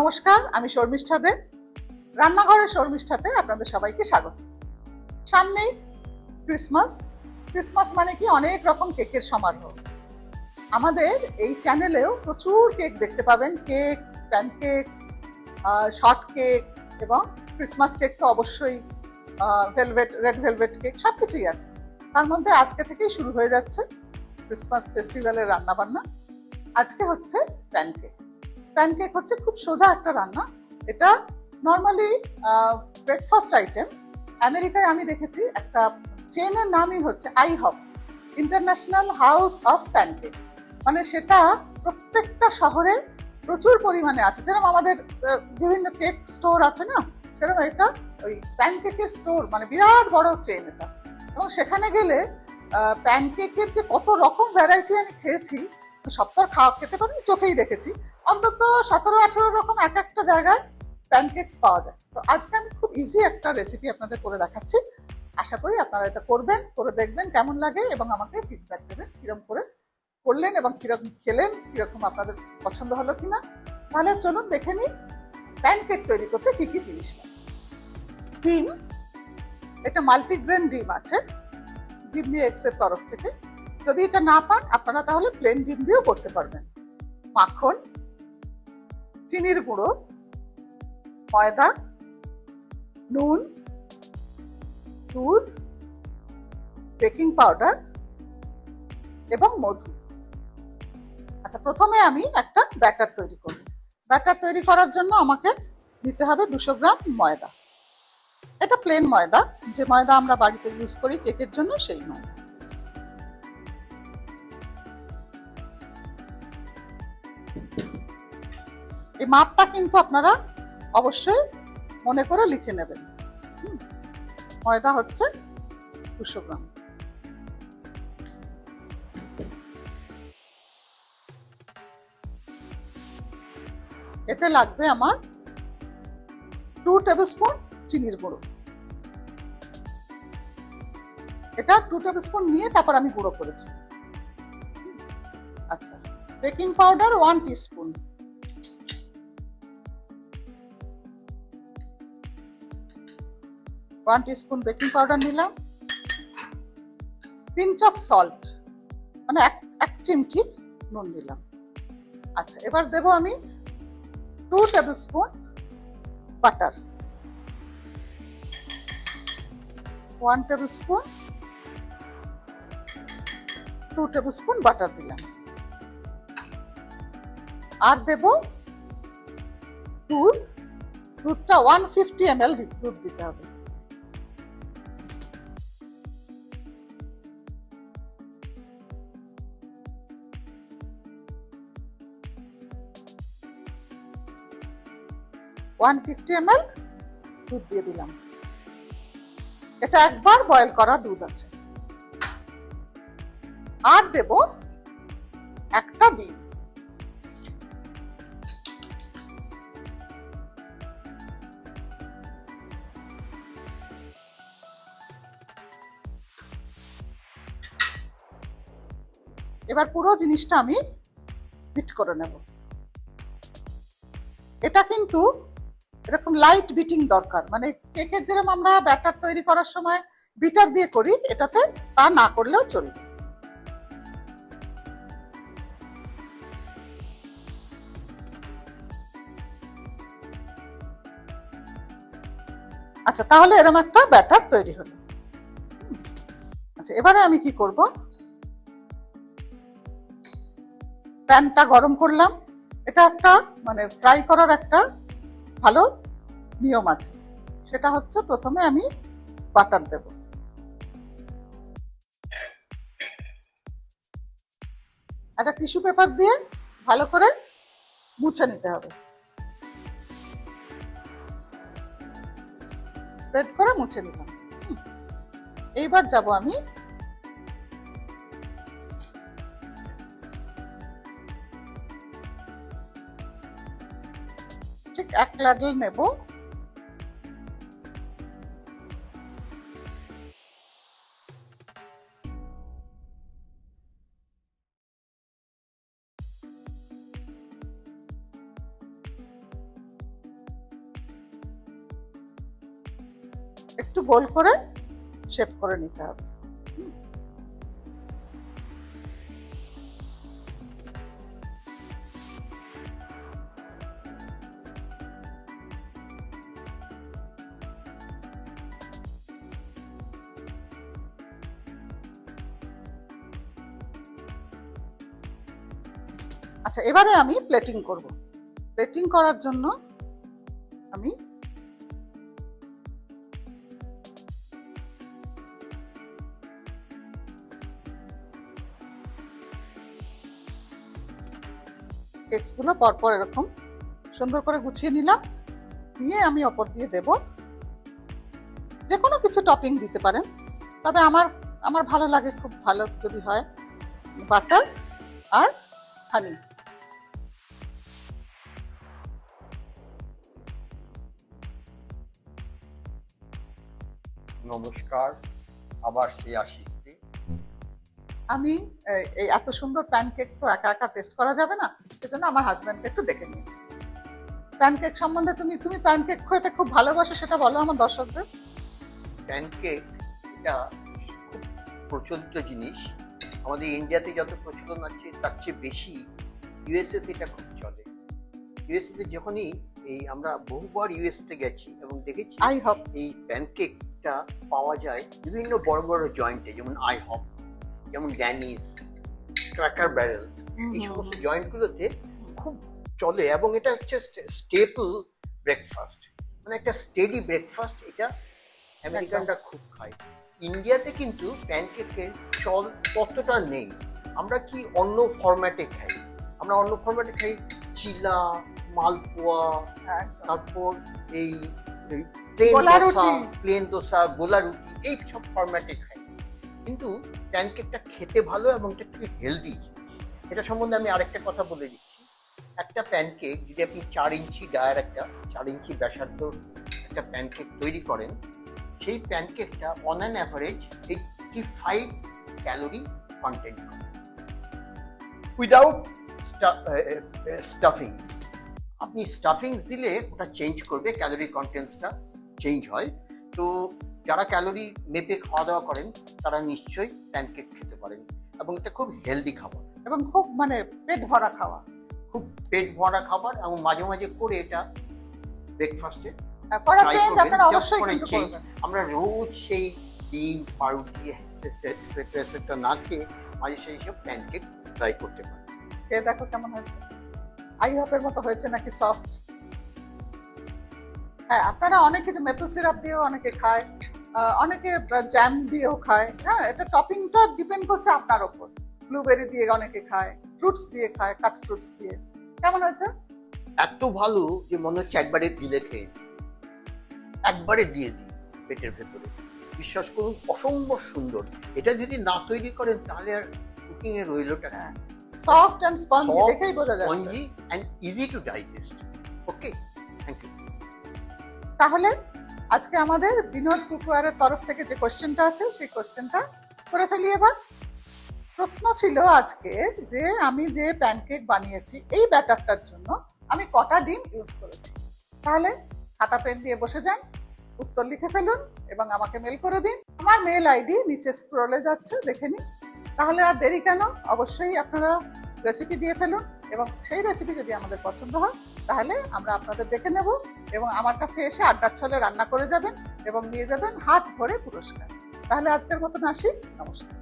নমস্কার, আমি শর্মিষ্ঠা দে। রান্নাঘরের শর্মিষ্ঠাতে আপনাদের সবাইকে স্বাগত। সামনেই ক্রিসমাস। ক্রিসমাস মানে কি অনেক রকম কেকের সমারোহ। আমাদের এই চ্যানেলেও প্রচুর কেক দেখতে পাবেন, কেক, প্যানকেকস, শর্ট কেক এবং ক্রিসমাস কেক তো অবশ্যই, ভেলভেট, রেড ভেলভেট কেক সবকিছুই আছে। তার মধ্যে আজকে থেকেই শুরু হয়ে যাচ্ছে ক্রিসমাস ফেস্টিভ্যালের রান্নাবান্না। আজকে হচ্ছে প্যানকেক। প্যানকেক হচ্ছে খুব সোজা একটা রান্না। এটা নর্মালি ব্রেকফাস্ট আইটেম। আমেরিকায় আমি দেখেছি একটা চেনের নামই হচ্ছে আইহপ, ইন্টারন্যাশনাল হাউস অফ প্যানকেকস। মানে সেটা প্রত্যেকটা শহরে প্রচুর পরিমাণে আছে। যেরকম আমাদের বিভিন্ন কেক স্টোর আছে না, সেরকম এটা ওই প্যানকেকের স্টোর, মানে বিরাট বড় চেন এটা। এবং সেখানে গেলে প্যানকেকের যে কত রকম ভ্যারাইটি আমি খেয়েছি, সব তো খাওয়া খেতে পারিনি, চোখেই দেখেছি। অন্তত 17-18 রকম এক একটা জায়গায় প্যানকেকস পাওয়া যায়। তো আজকে আমি খুব ইজি একটা রেসিপি আপনাদের করে দেখাচ্ছি। আশা করি আপনারা এটা করবেন, করে দেখবেন কেমন লাগে এবং আমাকে ফিডব্যাক দেবেন কিরকম করে করলেন এবং কিরকম খেলেন, কিরকম আপনাদের পছন্দ হলো কিনা। তাহলে চলুন দেখে নিই প্যানকেক তৈরি করতে কি কি জিনিস লাগে। ডিম, এটা মাল্টিগ্রেন ডিম আছে ডিমনি এক্স এর তরফ থেকে। যদি এটা না পান আপনারা তাহলে প্লেন ডিম দিয়েও করতে পারবেন। মাখন, চিনির গুঁড়ো, ময়দা, নুন, দুধ, বেকিং পাউডার এবং মধু। আচ্ছা, প্রথমে আমি একটা ব্যাটার তৈরি করব। ব্যাটার তৈরি করার জন্য আমাকে নিতে হবে 200 গ্রাম ময়দা। এটা প্লেন ময়দা, যে ময়দা আমরা বাড়িতে ইউজ করি কেকের জন্য, সেই ময়দা। এই মাপটা কিন্তু আপনারা অবশ্যই মনে করে লিখে নেবেন। ময়দা হচ্ছে 200 গ্রাম। এতে লাগবে আমার 2 টেবিল স্পুন চিনির গুঁড়ো। এটা 2 টেবিল স্পুন নিয়ে তারপর আমি গুঁড়ো করেছি। আচ্ছা, baking powder 1 teaspoon, baking powder নিলাম। পিঞ্চ অফ সল্ট, মানে এক চিমটি নুন দিলাম। আচ্ছা, এবার দেব আমি 2 table spoon butter, 1 table spoon, 2 table spoon butter দিলাম। আর দেব দুধ। দুধটা 150 ml দুধ দিতে হবে। দুধ দিয়ে দিলাম। এটা একবার বয়েল করা দুধ আছে। আর দেব একটা ডিম। এবার পুরো জিনিসটা আমি বিট করে নেব। এটা কিন্তু এরকম লাইট বিটিং দরকার, মানে কেকের যেরকম আমরা ব্যাটার তৈরি করার সময় বিটার দিয়ে করি, এটাতে তা না করলেও চলবে। আচ্ছা, তাহলে এরকম একটা ব্যাটার তৈরি হলো। আচ্ছা, এবারে আমি কি করব, প্যানটা গরম করলাম। এটা একটা মানে ফ্রাই করার একটা ভালো নিয়ম আছে। সেটা হচ্ছে প্রথমে আমি বাটার দেব। একটা টিস্যু পেপার দিয়ে ভালো করে মুছে নিতে হবে, স্প্রেড করে মুছে নিলাম। এইবার যাব আমি ঠিক 1 ladle নেব। একটু গোল করে শেপ করে নিতে হবে। আচ্ছা, এবারে আমি প্লেটিং করব। প্লেটিং করার জন্য আমি কেকসগুলো পরপর এরকম সুন্দর করে গুছিয়ে নিলাম। নিয়ে আমি ওপর দিয়ে দেব। যে কোনো কিছু টপিং দিতে পারেন, তবে আমার ভালো লাগে, খুব ভালো যদি হয় বাটার আর হানি। নমস্কার, আবার সেই আশিসকে। আমি এই এত সুন্দর প্যানকেক তো একা একা টেস্ট করা যাবে না, সেজন্য আমার হাজব্যান্ডকে একটু ডেকে নিয়েছি। প্যানকেক সম্বন্ধে তুমি প্যানকেক খেতে খুব ভালোবাসো, সেটা বলো আমার দর্শকদের। প্যানকেক এটা খুব প্রচলিত জিনিস। আমাদের ইন্ডিয়াতে যত প্রচলন আছে তার চেয়ে বেশি ইউএসএতে এটা খুব চলে। ইউএসএতে যখনই আমরা বহুবার ইউএসএতে গেছি এবং দেখেছি এই প্যানকেকটা পাওয়া যায় বিভিন্ন বড় বড় জয়েন্টে, যেমন আইহপ, যেমন ড্যানিস, ক্র্যাকার ব্যারেল, এই সমস্ত জয়েন্টগুলোতে খুব চলে এবং এটা হচ্ছে স্টেপল ব্রেকফাস্ট, মানে একটা স্টেডি ব্রেকফাস্ট। এটা আমেরিকানরা খুব খায়। ইন্ডিয়াতে কিন্তু প্যানকেকের চল ততটা নেই। আমরা কি অন্য ফরম্যাটে খাই, চিলা, মালপোয়া, তারপর এই প্লেন দোসা, গোলা রুটি, এই সব ফরম্যাটে খাই। কিন্তু প্যানকেকটা খেতে ভালো এবং এটা একটু হেলদি জিনিস। এটা সম্বন্ধে আমি আরেকটা কথা বলে দিচ্ছি। একটা প্যানকেক যদি আপনি 4 ইঞ্চি ডায়ার, একটা 4 ইঞ্চি ব্যাসার্ধ একটা প্যানকেক তৈরি করেন, সেই প্যানকেকটা on an average 85 calorie content করে, উইদাউট স্টাফিংস। আপনি স্টাফিংস দিলে ওটা চেঞ্জ করবে, ক্যালোরি কন্টেন্টসটা চেঞ্জ হয়। তো যারা ক্যালোরি মেপে খাওয়া দাওয়া করেন তারা নিশ্চয়ই প্যানকেক খেতে পারেন এবং এটা খুব হেলদি খাবার এবং খুব মানে পেট ভরা খাওয়া, খুব পেট ভরা খাবার। এবং মাঝে মাঝে করে এটা ব্রেকফাস্টে করা চেঞ্জ আপনারা অবশ্যই কিন্তু করবেন। আমরা রোজ সেই ডিম, পাউরুটি এটসেট্রা না খেয়ে মাঝে সেই সব প্যানকেক ট্রাই করতে পারি। খেয়ে দেখো কেমন হয়েছে, আইহপের মতো হয়েছে নাকি সফট। হ্যাঁ, আপনারা অনেক কিছু মেপল সিরাপ দিয়েও অনেকে খায়, অনেকে জ্যাম দিয়েও খায়। হ্যাঁ, এটা টপিংটা ডিপেন্ড করছে আপনার ওপর। ব্লুবেরি দিয়ে অনেকে খায়, ফ্রুটস দিয়ে খায়, কাট ফ্রুটস দিয়ে। কেমন হয়েছে? এত ভালো যে মনে হচ্ছে একবারে দিলে খেয়ে একবারে দিয়ে দিই পেটের ভেতরে। বিশ্বাস করুন, অসম্ভব সুন্দর। এটা যদি না তৈরি করেন তাহলে আর কুকিং এর রইলটা। সফট এন্ড স্পঞ্জি, দেখেই বোঝা যাচ্ছে। Spongy and easy to digest. Okay, thank you. তাহলে আজকে আমাদের বিনোদ কুকওয়ারের তরফ থেকে যে কোশ্চেনটা আছে সেই কোশ্চেনটা করে ফেলি এবার। প্রশ্ন ছিল আজকে যে আমি যে প্যানকেক বানিয়েছি এই ব্যাটারটার জন্য আমি কটা ডিম ইউজ করেছি। তাহলে খাতা পেন দিয়ে বসে যান, উত্তর লিখে ফেলুন এবং আমাকে মেল করে দিন। আমার মেল আইডি নিচে স্ক্রলে যাচ্ছে, দেখে নিন। তাহলে আর দেরি কেন, অবশ্যই আপনারা রেসিপি দিয়ে ফেলুন এবং সেই রেসিপি যদি আমাদের পছন্দ হয় তাহলে আমরা আপনাদের দেখে নেব এবং আমার কাছে এসে আড্ডার ছলে রান্না করে যাবেন এবং নিয়ে যাবেন হাত ভরে পুরস্কার। তাহলে আজকের মতন আসি, নমস্কার।